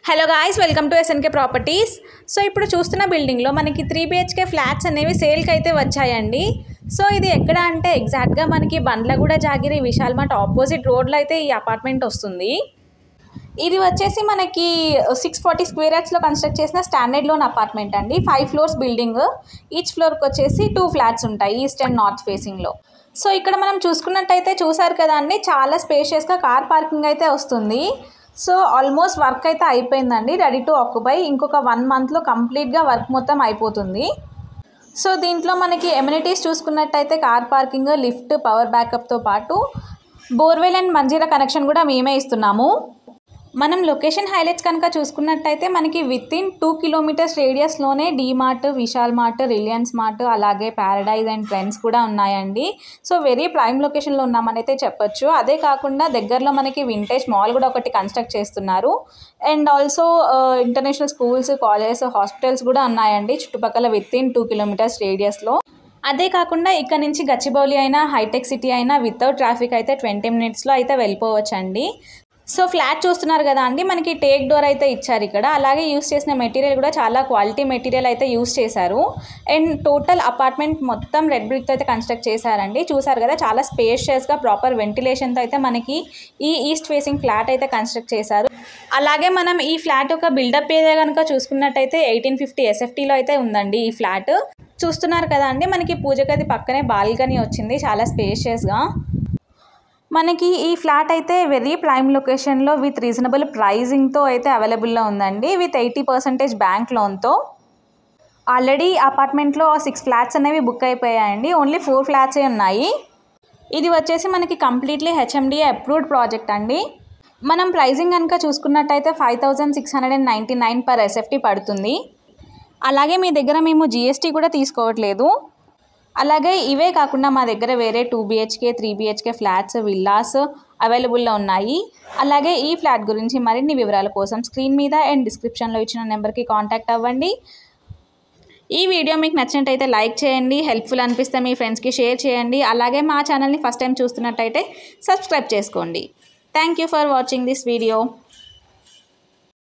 Hello guys, welcome to SNK properties. So ఇప్పుడు చూస్తున్న బిల్డింగ్లో మనకి 3 BHK ఫ్లాట్స్ అనేవి సేల్కి అయితే వచ్చాయండి. సో ఇది ఎక్కడ అంటే ఎగ్జాక్ట్గా మనకి బండ్లగూడ జాగిరి విశాల్ మార్ట్ ఆపోజిట్ రోడ్లో అయితే ఈ అపార్ట్మెంట్ వస్తుంది. ఇది వచ్చేసి మనకి 640 స్క్వేర్ యార్డ్స్లో కన్స్ట్రక్ట్ చేసిన స్టాండర్డ్ లోన్ అపార్ట్మెంట్ అండి. 5 ఫ్లోర్స్ బిల్డింగ్. ఈచ్ ఫ్లోర్కి వచ్చేసి 2 ఫ్లాట్స్ ఉంటాయి ఈస్ట్ అండ్ నార్త్ ఫేసింగ్లో. సో ఇక్కడ మనం చూసుకున్నట్టయితే చూసారు కదా అండి, చాలా స్పేషియస్గా కార్ పార్కింగ్ అయితే వస్తుంది. సో ఆల్మోస్ట్ వర్క్ అయితే అయిపోయిందండి, రెడీ టు ఆక్యుపై. ఇంకొక 1 మంత్లో కంప్లీట్గా వర్క్ మొత్తం అయిపోతుంది. సో దీంట్లో మనకి ఎమ్యూనిటీస్ చూసుకున్నట్టయితే కార్ పార్కింగ్, లిఫ్ట్, పవర్ బ్యాకప్తో పాటు బోర్వెల్ అండ్ మంజీరా కనెక్షన్ కూడా మేమే ఇస్తున్నాము. మనం లొకేషన్ హైలైట్స్ కనుక చూసుకున్నట్టయితే మనకి వితిన్ 2 కిలోమీటర్స్ రేడియస్లోనే DMart, Vishal mart, Reliance mart, అలాగే ప్యారడైజ్ అండ్ ట్రెండ్స్ కూడా ఉన్నాయండి. సో వెరీ ప్రైమ్ లొకేషన్లో ఉన్నామని అయితే చెప్పొచ్చు. అదే కాకుండా దగ్గరలో మనకి వింటేజ్ మాల్ కూడా ఒకటి కన్స్ట్రక్ట్ చేస్తున్నారు. And also international schools, colleges, hospitals కూడా ఉన్నాయండి చుట్టుపక్కల వితిన్ 2 కిలోమీటర్స్ రేడియస్లో. అదే కాకుండా ఇక్కడ నుంచి గచ్చిబౌలి అయినా, హైటెక్ సిటీ అయినా వితౌట్ ట్రాఫిక్ అయితే 20 మినిట్స్లో అయితే వెళ్ళిపోవచ్చండి. సో ఫ్లాట్ చూస్తున్నారు కదా అండి, మనకి టేక్ డోర్ అయితే ఇచ్చారు ఇక్కడ. అలాగే యూస్ చేసిన మెటీరియల్ కూడా చాలా క్వాలిటీ మెటీరియల్ అయితే యూస్ చేశారు. అండ్ టోటల్ అపార్ట్మెంట్ మొత్తం రెడ్ బ్రిక్తో అయితే కన్స్ట్రక్ట్ చేశారండి. చూసారు కదా, చాలా స్పేషియస్గా ప్రాపర్ వెంటిలేషన్తో అయితే మనకి ఈ ఈస్ట్ ఫేసింగ్ ఫ్లాట్ అయితే కన్స్ట్రక్ట్ చేశారు. అలాగే మనం ఈ ఫ్లాట్ యొక్క బిల్డప్ ఏరియా కనుక చూసుకున్నట్టయితే 1850 SFTలో అయితే ఉందండి ఈ ఫ్లాట్. చూస్తున్నారు కదా అండి, మనకి పూజ గది పక్కనే బాల్కనీ వచ్చింది, చాలా స్పేషియస్గా. మనకి ఈ ఫ్లాట్ అయితే వెరీ ప్రైమ్ లొకేషన్లో విత్ రీజనబుల్ ప్రైజింగ్తో అయితే అవైలబుల్లో ఉందండి, విత్ 80% బ్యాంక్ లోన్తో. ఆల్రెడీ అపార్ట్మెంట్లో 6 ఫ్లాట్స్ అనేవి బుక్ అయిపోయాయండి, ఓన్లీ 4 ఫ్లాట్సే ఉన్నాయి. ఇది వచ్చేసి మనకి కంప్లీట్లీ HMDA అప్రూవ్డ్ ప్రాజెక్ట్ అండి. మనం ప్రైజింగ్ కనుక చూసుకున్నట్టయితే 5699 per SFT పడుతుంది. అలాగే మీ దగ్గర మేము GST కూడా తీసుకోవట్లేదు. అలాగే ఇవే కాకుండా మా దగ్గర వేరే 2 BHK, 3 BHK ఫ్లాట్స్, విల్లాస్ అవైలబుల్లో ఉన్నాయి. అలాగే ఈ ఫ్లాట్ గురించి మరిన్ని వివరాల కోసం స్క్రీన్ మీద అండ్ డిస్క్రిప్షన్లో ఇచ్చిన నెంబర్కి కాంటాక్ట్ అవ్వండి. ఈ వీడియో మీకు నచ్చినట్టయితే లైక్ చేయండి, హెల్ప్ఫుల్ అనిపిస్తే మీ ఫ్రెండ్స్కి షేర్ చేయండి. అలాగే మా ఛానల్ని ఫస్ట్ టైం చూస్తున్నట్టయితే సబ్స్క్రైబ్ చేసుకోండి. Thank you for watching this video.